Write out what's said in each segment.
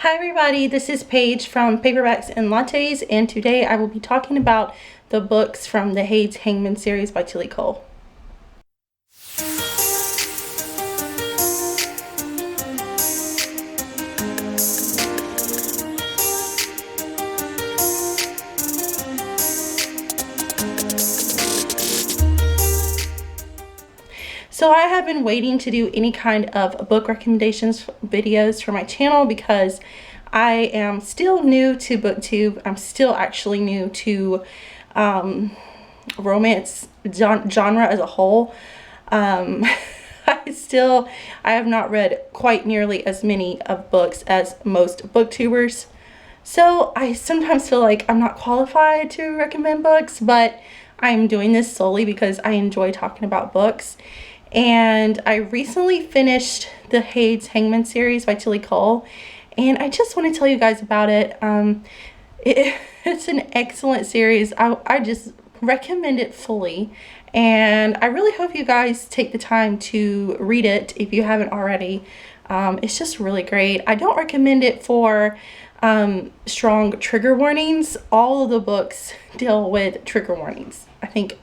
Hi everybody, this is Paige from Paperbacks and Lattes, and today I will be talking about the books from the Hades Hangmen series by Tillie Cole. So I have been waiting to do any kind of book recommendations videos for my channel because I am still new to booktube. I'm still actually new to romance genre as a whole. I have not read quite nearly as many of books as most booktubers. So I sometimes feel like I'm not qualified to recommend books, but I'm doing this solely because I enjoy talking about books. And I recently finished the Hades Hangmen series by Tillie Cole, and I just want to tell you guys about it. It's an excellent series. I just recommend it fully, and I really hope you guys take the time to read it if you haven't already. It's just really great. I don't recommend it for strong trigger warnings. All of the books deal with trigger warnings. I think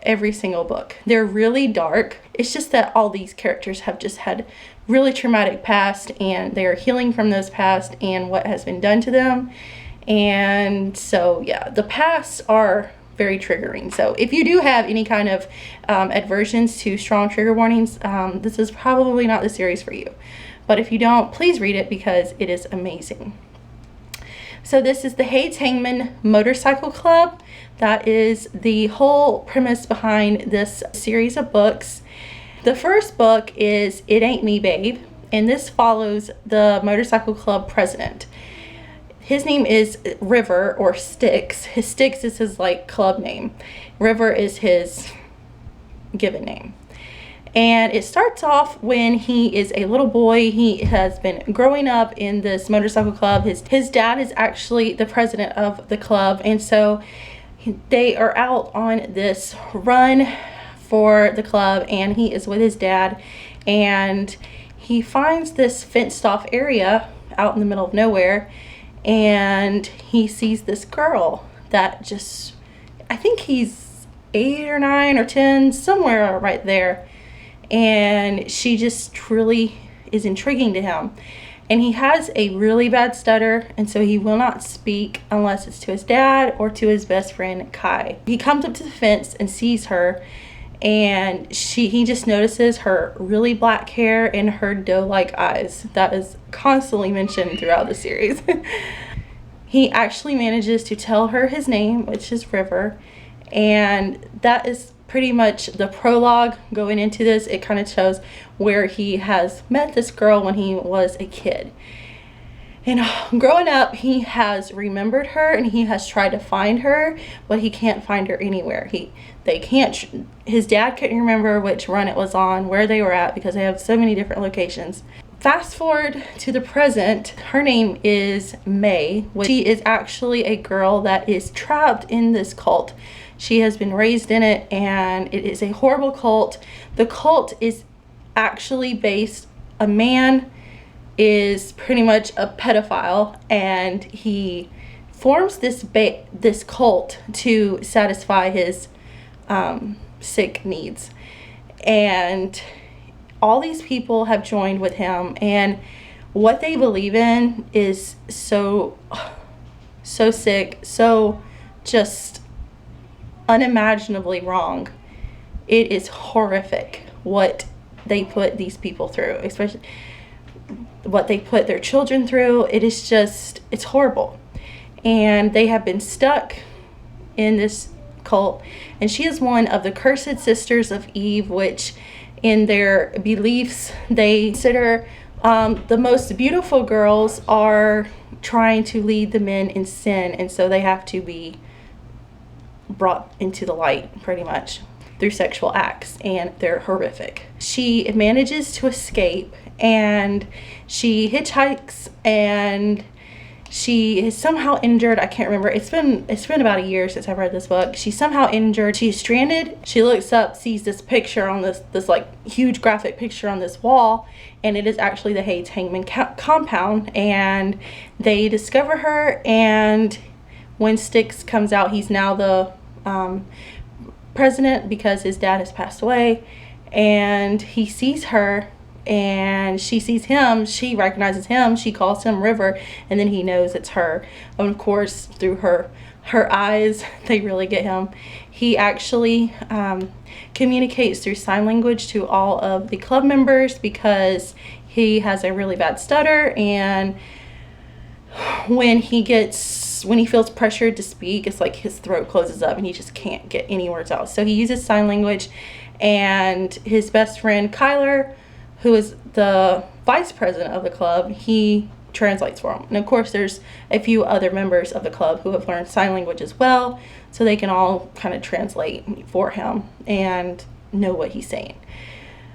every single book. They're really dark. It's just that all these characters have just had really traumatic past, and they're healing from those past and what has been done to them. And so yeah, the pasts are very triggering. So if you do have any kind of aversions to strong trigger warnings, this is probably not the series for you. But if you don't, please read it because it is amazing. So this is the Hades Hangmen Motorcycle Club. That is the whole premise behind this series of books. The first book is It Ain't Me, Babe, and this follows the motorcycle club president. His name is River, or Styx. Styx is his club name. River is his given name. And it starts off when he is a little boy. He has been growing up in this motorcycle club. His dad is actually the president of the club, and so they are out on this run for the club, and he is with his dad, and he finds this fenced off area out in the middle of nowhere, and he sees this girl that just, I think he's 8 or 9 or 10, somewhere right there. And she just truly is intriguing to him. And he has a really bad stutter, and so he will not speak unless it's to his dad or to his best friend Kai. He comes up to the fence and sees her, and he just notices her really black hair and her doe-like eyes. That is constantly mentioned throughout the series. He actually manages to tell her his name, which is River, and that is pretty much the prologue going into this. It kind of shows where he has met this girl when he was a kid. And growing up, he has remembered her and he has tried to find her, but he can't find her anywhere. His dad couldn't remember which run it was on, where they were at, because they have so many different locations. Fast forward to the present, her name is May. She is actually a girl that is trapped in this cult. She has been raised in it, and it is a horrible cult. The cult is actually a man is pretty much a pedophile, and he forms this cult to satisfy his sick needs. And all these people have joined with him, and what they believe in is so sick, so just unimaginably wrong. It is horrific what they put these people through, especially what they put their children through. It's horrible. And they have been stuck in this cult, and she is one of the cursed sisters of Eve, which in their beliefs they consider the most beautiful girls are trying to lead the men in sin, and so they have to be brought into the light pretty much through sexual acts, and they're horrific. She manages to escape, and she hitchhikes, and She is somehow injured. I can't remember. It's been about a year since I've read this book. She's somehow injured. She's stranded. She looks up, sees this picture on this like huge graphic picture on this wall, and it is actually the Hades Hangmen compound. And they discover her, and when Styx comes out, he's now the president because his dad has passed away, and he sees her. And she sees him, she recognizes him, she calls him River, and then he knows it's her. And of course, through her eyes, they really get him. He actually communicates through sign language to all of the club members because he has a really bad stutter, and when he feels pressured to speak, it's like his throat closes up and he just can't get any words out. So he uses sign language, and his best friend Kyler, who is the vice president of the club, he translates for him. And of course, there's a few other members of the club who have learned sign language as well, so they can all kind of translate for him and know what he's saying.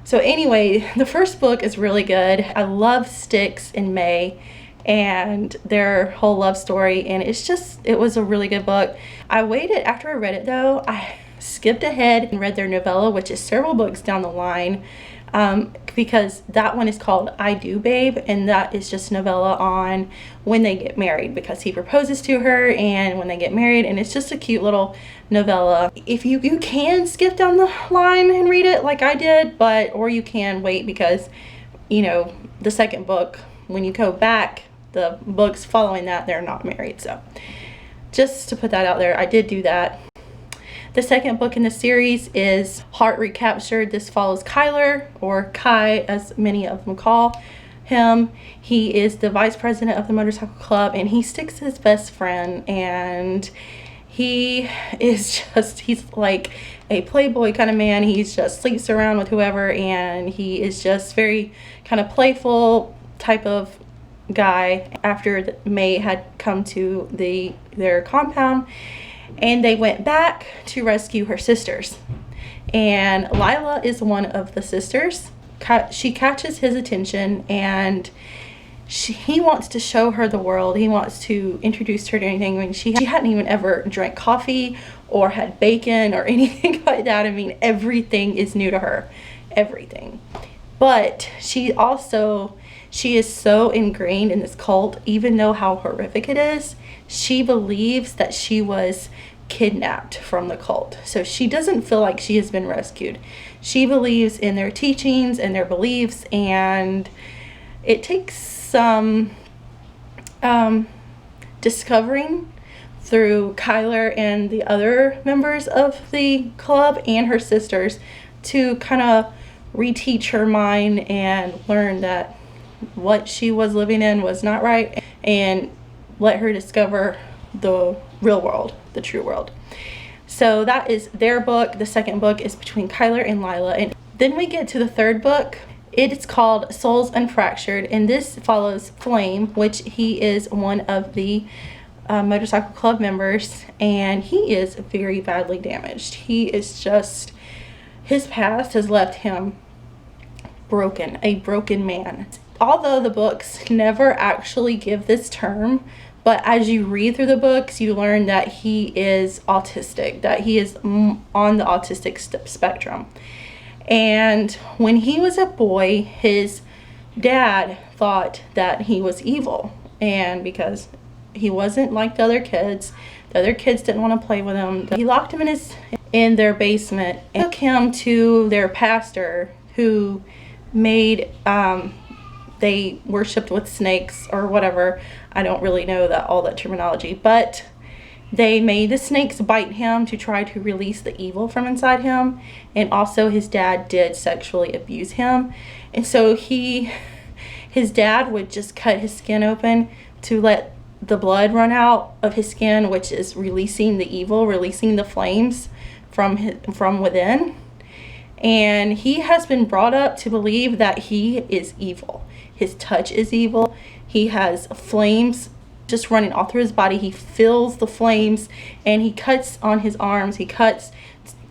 So anyway, the first book is really good. I love Styx and May and their whole love story, and it was a really good book. I waited, after I read it though, I skipped ahead and read their novella, which is several books down the line. Because that one is called I Do Babe, and that is just novella on when they get married, because he proposes to her and when they get married, and it's just a cute little novella. If you can skip down the line and read it like I did, or you can wait, because the second book, when you go back, the books following that, they're not married. So just to put that out there, I did do that. The second book in the series is Heart Recaptured. This follows Kyler, or Kai as many of them call him. He is the vice president of the motorcycle club, and he Styx's his best friend, and he's like a playboy kind of man. He just sleeps around with whoever, and he is just very kind of playful type of guy. After May had come to their compound, and they went back to rescue her sisters, and Lila is one of the sisters. She catches his attention, and he wants to show her the world. He wants to introduce her to anything. I mean, she hadn't even ever drank coffee or had bacon or anything like that. I mean, everything is new to her, everything. But she is so ingrained in this cult, even though how horrific it is. She believes that she was kidnapped from the cult. So she doesn't feel like she has been rescued. She believes in their teachings and their beliefs, and it takes some discovering through Kyler and the other members of the club and her sisters to kind of reteach her mind and learn that what she was living in was not right, and let her discover the real world, the true world. So that is their book. The second book is between Kyler and Lila. And then we get to the third book. It is called Souls Unfractured, and this follows Flame, which he is one of the motorcycle club members, and he is very badly damaged. He is just, his past has left him broken, a broken man. Although the books never actually give this term, but as you read through the books, you learn that he is autistic, that he is on the autistic spectrum. And when he was a boy, his dad thought that he was evil, and because he wasn't like the other kids didn't want to play with him, he locked him in their basement and took him to their pastor, who made they worshipped with snakes or whatever. I don't really know all that terminology, but they made the snakes bite him to try to release the evil from inside him. And also his dad did sexually abuse him, and so his dad would just cut his skin open to let the blood run out of his skin, which is releasing the evil, releasing the flames from within. And he has been brought up to believe that he is evil. His touch is evil. He has flames just running all through his body. He feels the flames, and he cuts on his arms. He cuts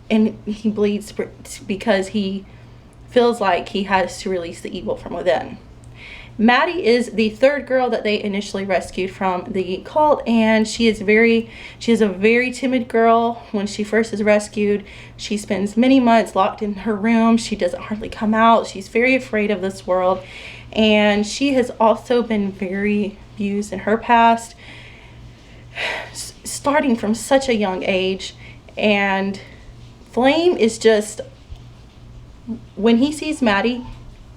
and he bleeds because he feels like he has to release the evil from within. Maddie is the third girl that they initially rescued from the cult, and she is a very timid girl. When she first is rescued, she spends many months locked in her room. She doesn't hardly come out. She's very afraid of this world, and she has also been very abused in her past, starting from such a young age. And Flame is just, when he sees Maddie,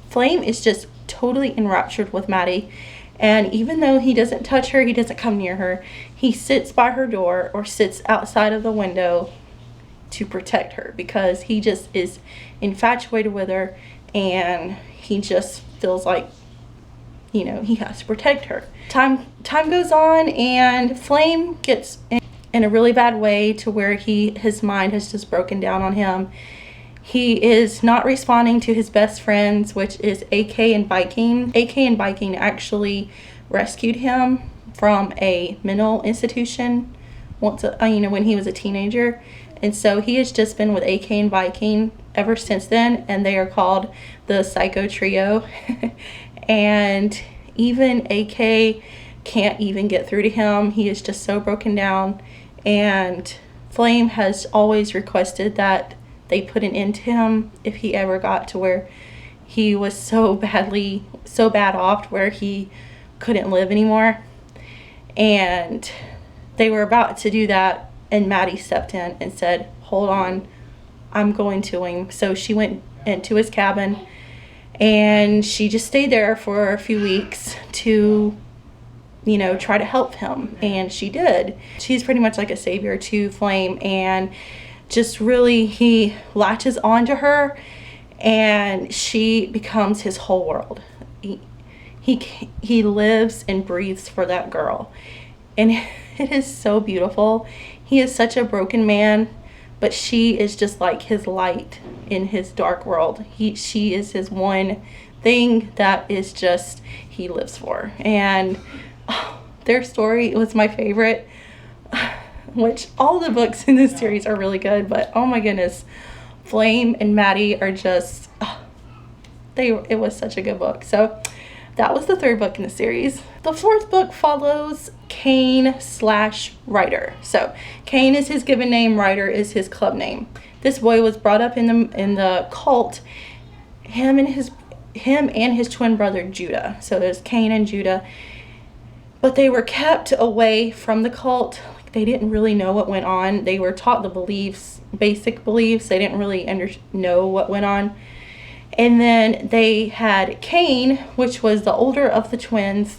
Flame is just totally enraptured with Maddie. And even though he doesn't touch her, he doesn't come near her, he sits by her door or sits outside of the window to protect her, because he just is infatuated with her, and he just feels like, you know, he has to protect her. Time goes on, and Flame gets in a really bad way to where his mind has just broken down on him. He is not responding to his best friends, which is AK and Viking. AK and Viking actually rescued him from a mental institution once, when he was a teenager. And so he has just been with AK and Viking ever since then, and they are called the Psycho Trio. And even AK can't even get through to him. He is just so broken down, and Flame has always requested that they put an end to him if he ever got to where he was so bad off where he couldn't live anymore. And they were about to do that, and Maddie stepped in and said, hold on, I'm going to him. So she went into his cabin, and she just stayed there for a few weeks to, you know, try to help him. And she did. She's pretty much like a savior to Flame, and just really, he latches onto her, and she becomes his whole world. He lives and breathes for that girl, and it is so beautiful. He is such a broken man, but she is just like his light in his dark world. She is his one thing that is just, he lives for. And their story was my favorite, which all the books in this series are really good, but oh my goodness, Flame and Maddie are just, it was such a good book. So that was the third book in the series. The fourth book follows Kane/Ryder. So Kane is his given name, Ryder is his club name. This boy was brought up in the cult, him and his twin brother Judah. So there's Kane and Judah, but they were kept away from the cult. They didn't really know what went on. They were taught the beliefs, basic beliefs. They didn't really know what went on. And then they had Kane, which was the older of the twins,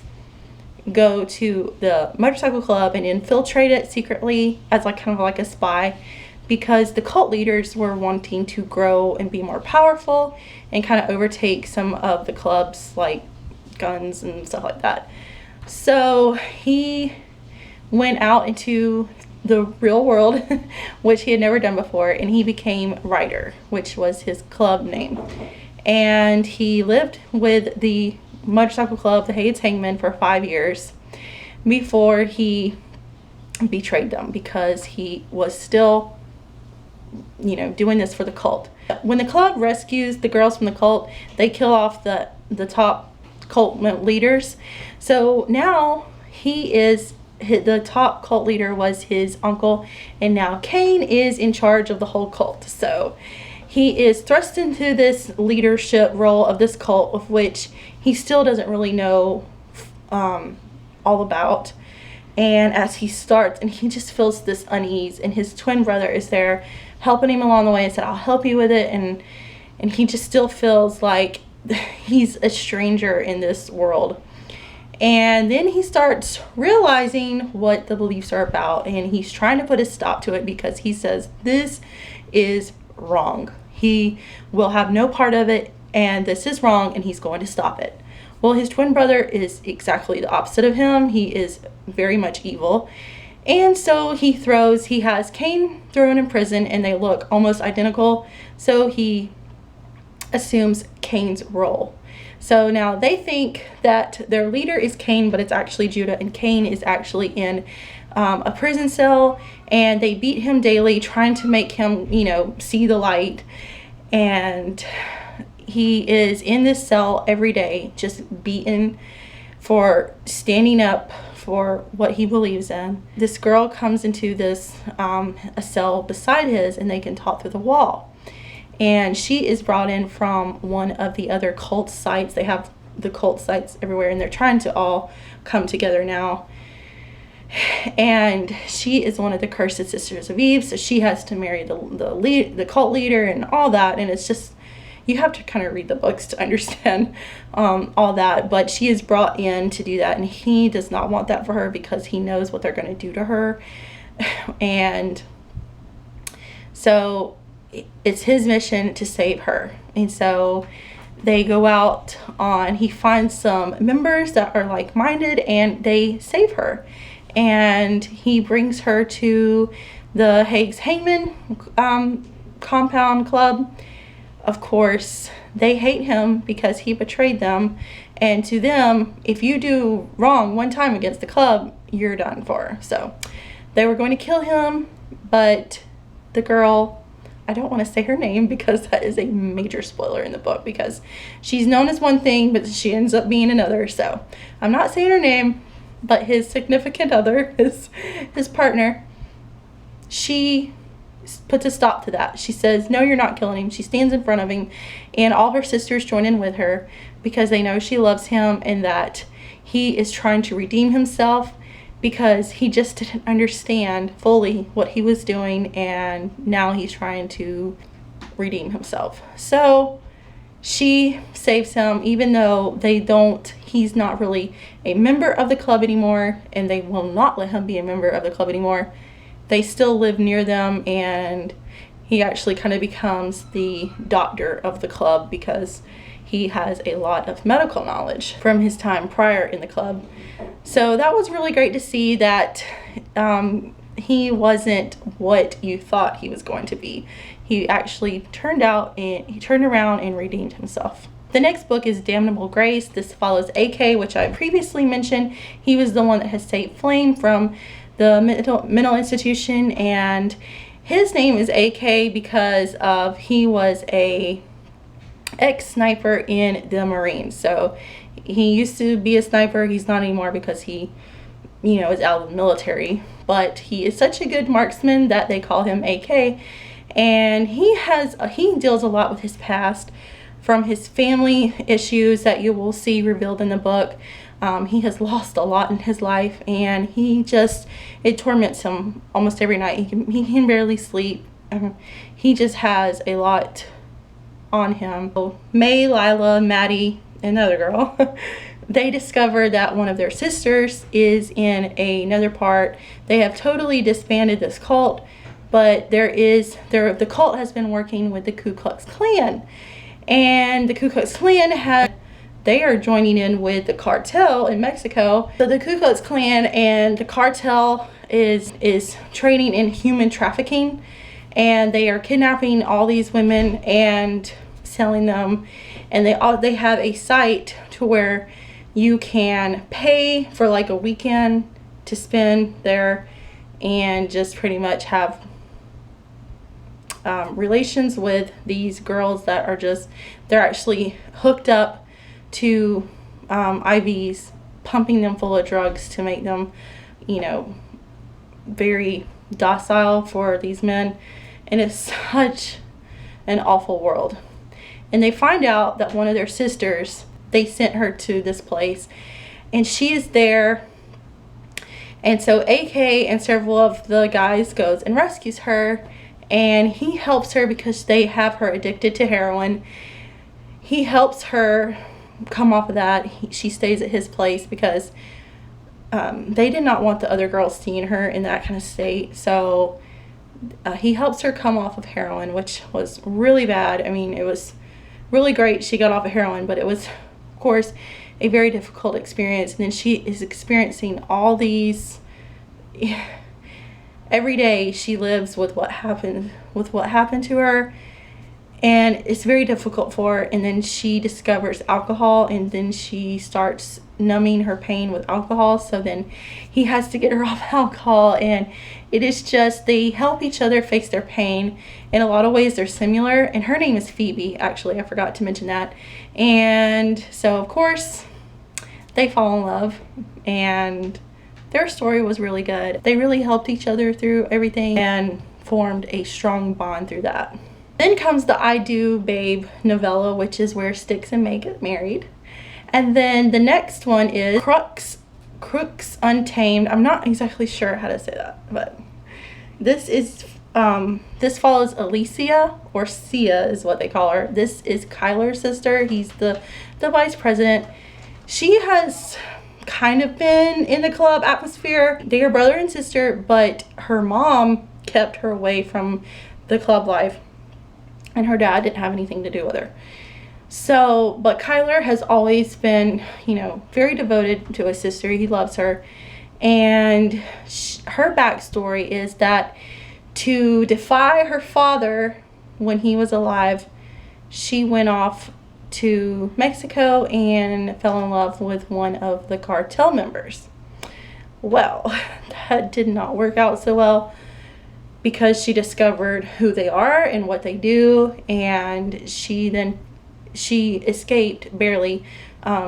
go to the motorcycle club and infiltrate it secretly as like kind of like a spy, because the cult leaders were wanting to grow and be more powerful and kind of overtake some of the club's like guns and stuff like that. So he went out into the real world, which he had never done before, and he became Ryder, which was his club name. And he lived with the motorcycle club, the Hades Hangmen, for 5 years before he betrayed them, because he was still, you know, doing this for the cult. When the club rescues the girls from the cult, they kill off the top cult leaders. So now the top cult leader was his uncle, and now Kane is in charge of the whole cult. So he is thrust into this leadership role of this cult, of which he still doesn't really know all about. And as he starts, and he just feels this unease, and his twin brother is there helping him along the way and said, I'll help you with it. And he just still feels like he's a stranger in this world. And then he starts realizing what the beliefs are about, and he's trying to put a stop to it, because he says this is wrong. He will have no part of it, and this is wrong, and he's going to stop it. Well, his twin brother is exactly the opposite of him. He is very much evil. And so he has Kane thrown in prison, and they look almost identical. So he assumes Kane's role. So now they think that their leader is Kane, but it's actually Judah, and Kane is actually in a prison cell, and they beat him daily, trying to make him, you know, see the light. And he is in this cell every day, just beaten for standing up for what he believes in. This girl comes into this a cell beside his, and they can talk through the wall. And she is brought in from one of the other cult sites. They have the cult sites everywhere, and they're trying to all come together now. And she is one of the cursed sisters of Eve, so she has to marry the cult leader and all that. And it's just, you have to kind of read the books to understand all that. But she is brought in to do that, and he does not want that for her because he knows what they're going to do to her. And so it's his mission to save her. And so they go out on, he finds some members that are like-minded, and they save her. And he brings her to the Hades Hangmen compound club. Of course, they hate him because he betrayed them. And to them, if you do wrong one time against the club, you're done for. So they were going to kill him, but the girl, I don't want to say her name because that is a major spoiler in the book, because she's known as one thing, but she ends up being another. So I'm not saying her name, but his significant other, his partner, she puts a stop to that. She says, no, you're not killing him. She stands in front of him, and all her sisters join in with her because they know she loves him and that he is trying to redeem himself, because he just didn't understand fully what he was doing, and now he's trying to redeem himself. So she saves him, even though he's not really a member of the club anymore, and they will not let him be a member of the club anymore. They still live near them, and he actually kind of becomes the doctor of the club because he has a lot of medical knowledge from his time prior in the club. So that was really great to see that he wasn't what you thought he was going to be. He actually turned around and redeemed himself. The next book is Damnable Grace. This follows AK, which I previously mentioned. He was the one that has saved Flame from the mental institution, and his name is AK because he was a ex-sniper in the Marines. So he used to be a sniper. He's not anymore because he, is out of the military. But he is such a good marksman that they call him AK. And he deals a lot with his past, from his family issues that you will see revealed in the book. He has lost a lot in his life, and it torments him almost every night. He can barely sleep. He just has a lot on him. May, Lila, Maddie, another girl, they discover that one of their sisters is in another part. They have totally disbanded this cult, but the cult has been working with the Ku Klux Klan, and the Ku Klux Klan they are joining in with the cartel in Mexico. So the Ku Klux Klan and the cartel is trading in human trafficking, and they are kidnapping all these women and selling them. And they have a site to where you can pay for like a weekend to spend there and just pretty much have relations with these girls that are they're actually hooked up to IVs, pumping them full of drugs to make them, very docile for these men. And it's such an awful world. And they find out that one of their sisters, they sent her to this place, and she is there. And so AK and several of the guys goes and rescues her, and he helps her because they have her addicted to heroin. He helps her come off of that. She stays at his place because they did not want the other girls seeing her in that kind of state. So he helps her come off of heroin, which was really bad. I mean, it was really great she got off of heroin, but it was, of course, a very difficult experience. And then she is experiencing all these, every day she lives with what happened to her, and it's very difficult for her. And then she discovers alcohol, and then she starts numbing her pain with alcohol, so then he has to get her off alcohol, and it is just, they help each other face their pain. In a lot of ways they're similar, and her name is Phoebe, actually, I forgot to mention that. And so of course they fall in love, and their story was really good. They really helped each other through everything and formed a strong bond through that. Then comes the I Do Babe novella, which is where Styx and May get married. And then the next one is CRUX Untamed. I'm not exactly sure how to say that, but this is this follows Alicia, or Sia is what they call her. This is Kyler's sister. He's the vice president. She has kind of been in the club atmosphere. They are brother and sister, but her mom kept her away from the club life, and her dad didn't have anything to do with her. So, but Kyler has always been, you know, very devoted to his sister. He loves her. And her backstory is that to defy her father when he was alive, she went off to Mexico and fell in love with one of the cartel members. Well, that did not work out so well, because she discovered who they are and what they do, and she escaped barely.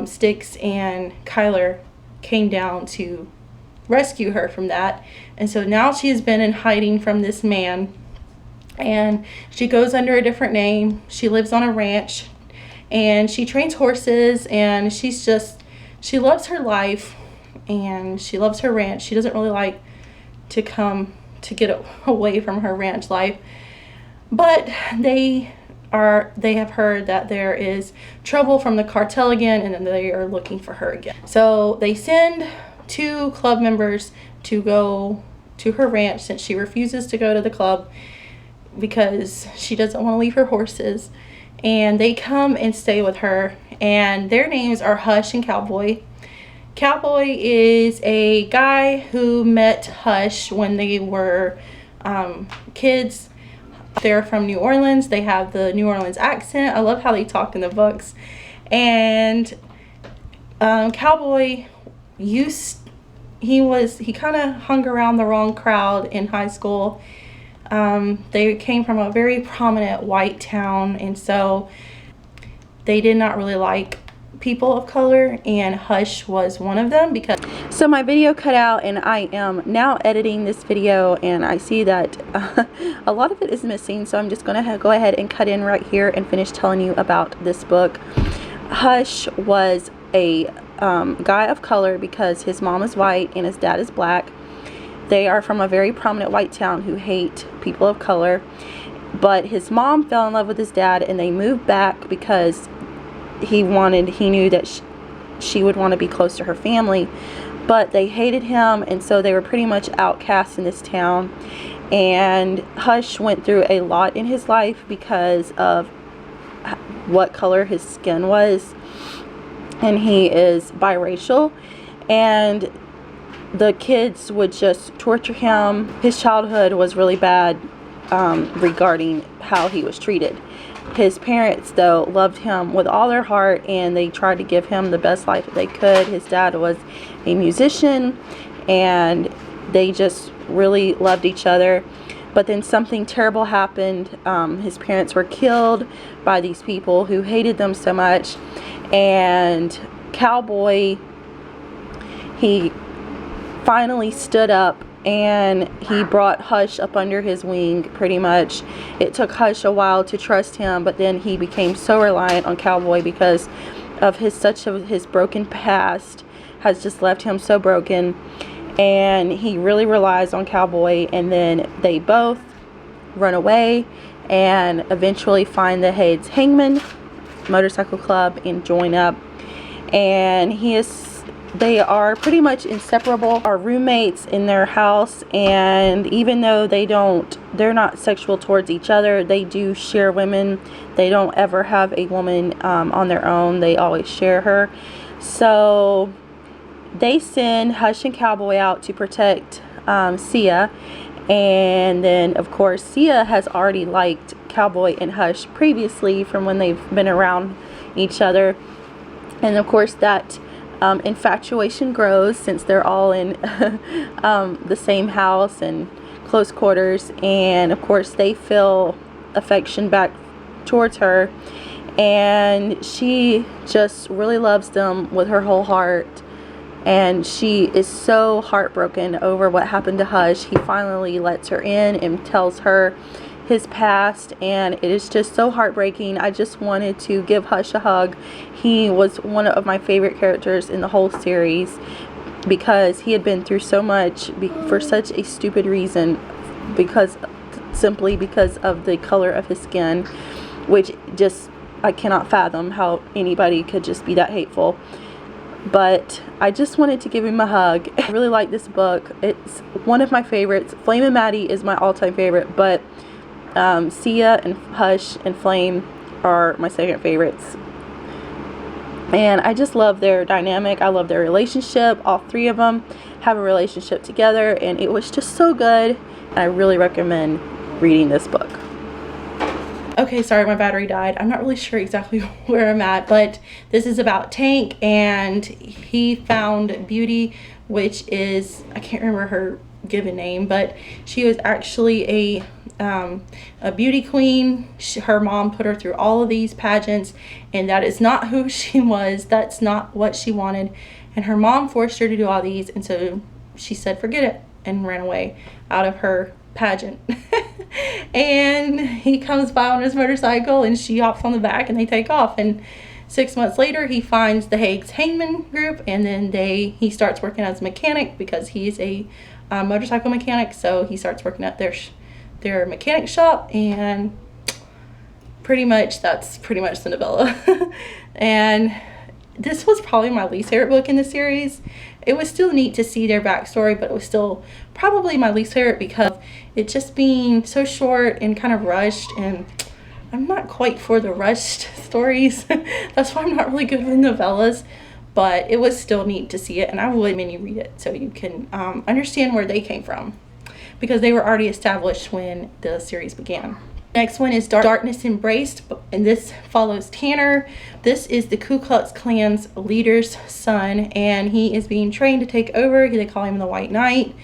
Styx and Kyler came down to rescue her from that, and so now she has been in hiding from this man, and she goes under a different name. She lives on a ranch, and she trains horses, and she loves her life, and she loves her ranch. She doesn't really like to get away from her ranch life, but they have heard that there is trouble from the cartel again, and then they are looking for her again. So they send 2 club members to go to her ranch, since she refuses to go to the club because she doesn't want to leave her horses, and they come and stay with her, and their names are Hush and Cowboy. Cowboy is a guy who met Hush when they were kids. They're from New Orleans. They have the New Orleans accent. I love how they talk in the books. And Cowboy he kind of hung around the wrong crowd in high school. They came from a very prominent white town, and so they did not really like people of color, and Hush was one of them. So my video cut out, and I am now editing this video, and I see that a lot of it is missing, so I'm just gonna go ahead and cut in right here and finish telling you about this book. Hush was a guy of color because his mom is white and his dad is black. They are from a very prominent white town who hate people of color, but his mom fell in love with his dad, and they moved back because he knew that she would want to be close to her family, but they hated him, and so they were pretty much outcast in this town. And Hush went through a lot in his life because of what color his skin was, and he is biracial, and the kids would just torture him. His childhood was really bad regarding how he was treated. His parents, though, loved him with all their heart, and they tried to give him the best life that they could. His dad was a musician, and they just really loved each other. But then something terrible happened. His parents were killed by these people who hated them so much, and Cowboy, he finally stood up, and he brought Hush up under his wing, pretty much. It took Hush a while to trust him, but then he became so reliant on Cowboy because of his broken past has just left him so broken, and he really relies on Cowboy. And then they both run away and eventually find the Hades Hangmen motorcycle club and join up, and they are pretty much inseparable, are roommates in their house, and even though they're not sexual towards each other, they do share women. They don't ever have a woman on their own. They always share her. So they send Hush and Cowboy out to protect Sia, and then of course Sia has already liked Cowboy and Hush previously from when they've been around each other, and of course that infatuation grows since they're all in the same house and close quarters, and of course they feel affection back towards her, and she just really loves them with her whole heart. And she is so heartbroken over what happened to Hush. He finally lets her in and tells her his past, and it is just so heartbreaking. I just wanted to give Hush a hug. He was one of my favorite characters in the whole series because he had been through so much for such a stupid reason, simply because of the color of his skin, which just, I cannot fathom how anybody could just be that hateful. But I just wanted to give him a hug. I really like this book. It's one of my favorites. Flame and Maddie is my all-time favorite, but Sia and Hush and Flame are my second favorites. And I just love their dynamic. I love their relationship. All three of them have a relationship together, and it was just so good. I really recommend reading this book. Okay, sorry, my battery died. I'm not really sure exactly where I'm at, but this is about Tank, and he found Beauty, which is, I can't remember her given name, but she was actually a beauty queen. Her mom put her through all of these pageants, and that is not who she was. That's not what she wanted, and her mom forced her to do all these, and so she said forget it and ran away out of her pageant. And he comes by on his motorcycle, and she hops on the back, and they take off. And 6 months later, he finds the Hades Hangmen group, and then he starts working as a mechanic because he's a motorcycle mechanic. So he starts working at their mechanic shop, and that's pretty much the novella. And this was probably my least favorite book in the series. It was still neat to see their backstory, but it was still probably my least favorite because it just being so short and kind of rushed, and I'm not quite for the rushed stories. That's why I'm not really good with novellas, but it was still neat to see it, and I would recommend you read it so you can understand where they came from, because they were already established when the series began. Next one is Darkness Embraced, and this follows Tanner. This is the Ku Klux Klan's leader's son, and he is being trained to take over. They call him the White Knight,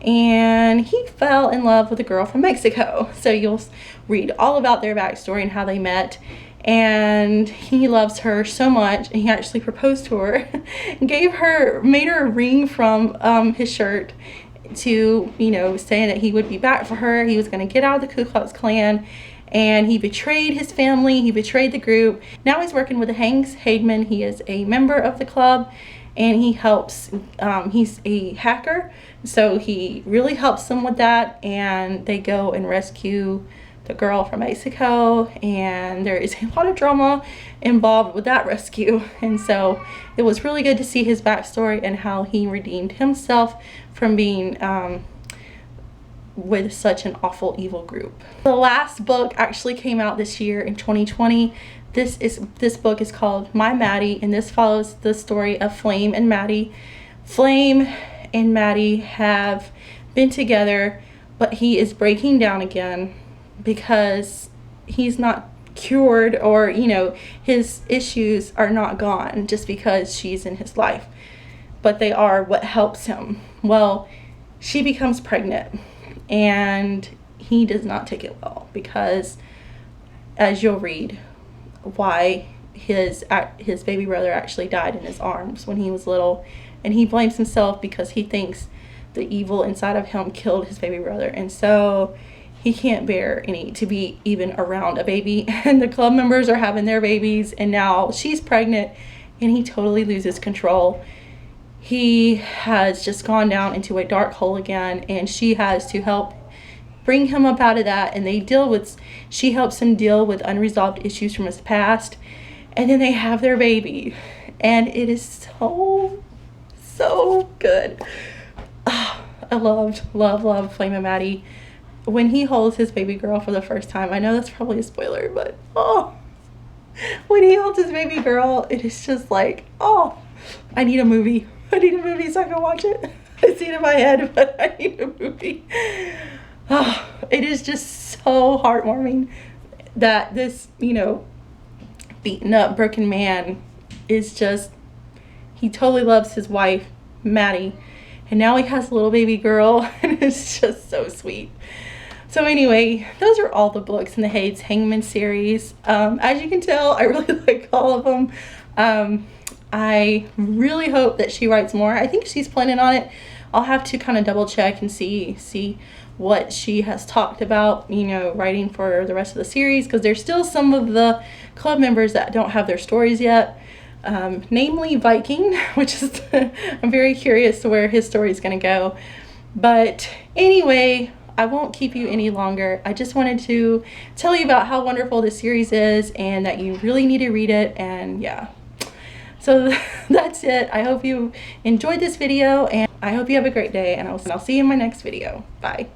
and he fell in love with a girl from Mexico. So you'll read all about their backstory and how they met, and he loves her so much, and he actually proposed to her and made her a ring from his shirt to, saying that he would be back for her. He was going to get out of the Ku Klux Klan, and he betrayed his family. He betrayed the group. Now he's working with the Hades Hangmen. He is a member of the club, and he helps. He's a hacker, so he really helps them with that, and they go and rescue the girl from Mexico, and there is a lot of drama involved with that rescue. And so it was really good to see his backstory and how he redeemed himself from being with such an awful evil group. The last book actually came out this year in 2020. This book is called My Maddie, and this follows the story of Flame and Maddie. Flame and Maddie have been together, but he is breaking down again because he's not cured, or his issues are not gone just because she's in his life, but they are what helps him. Well, she becomes pregnant, and he does not take it well, because as you'll read why his baby brother actually died in his arms when he was little, and he blames himself because he thinks the evil inside of him killed his baby brother, and so he can't bear to be even around a baby. And the club members are having their babies, and now she's pregnant, and he totally loses control. He has just gone down into a dark hole again, and she has to help bring him up out of that, and she helps him deal with unresolved issues from his past, and then they have their baby, and it is so good. I love Flame and Maddie. When he holds his baby girl for the first time, I know that's probably a spoiler, but when he holds his baby girl, it is just like, I need a movie so I can watch it. I see it in my head, but I need a movie. It is just so heartwarming that this beaten up, broken man is just, he totally loves his wife, Maddie, and now he has a little baby girl, and it's just so sweet. So anyway, those are all the books in the Hades Hangmen series. As you can tell, I really like all of them. I really hope that she writes more. I think she's planning on it. I'll have to kind of double check and see what she has talked about, you know, writing for the rest of the series, because there's still some of the club members that don't have their stories yet. Namely Viking, which is I'm very curious to where his story is going to go. But anyway, I won't keep you any longer. I just wanted to tell you about how wonderful this series is and that you really need to read it. And yeah, so that's it. I hope you enjoyed this video, and I hope you have a great day, and I'll see you in my next video. Bye.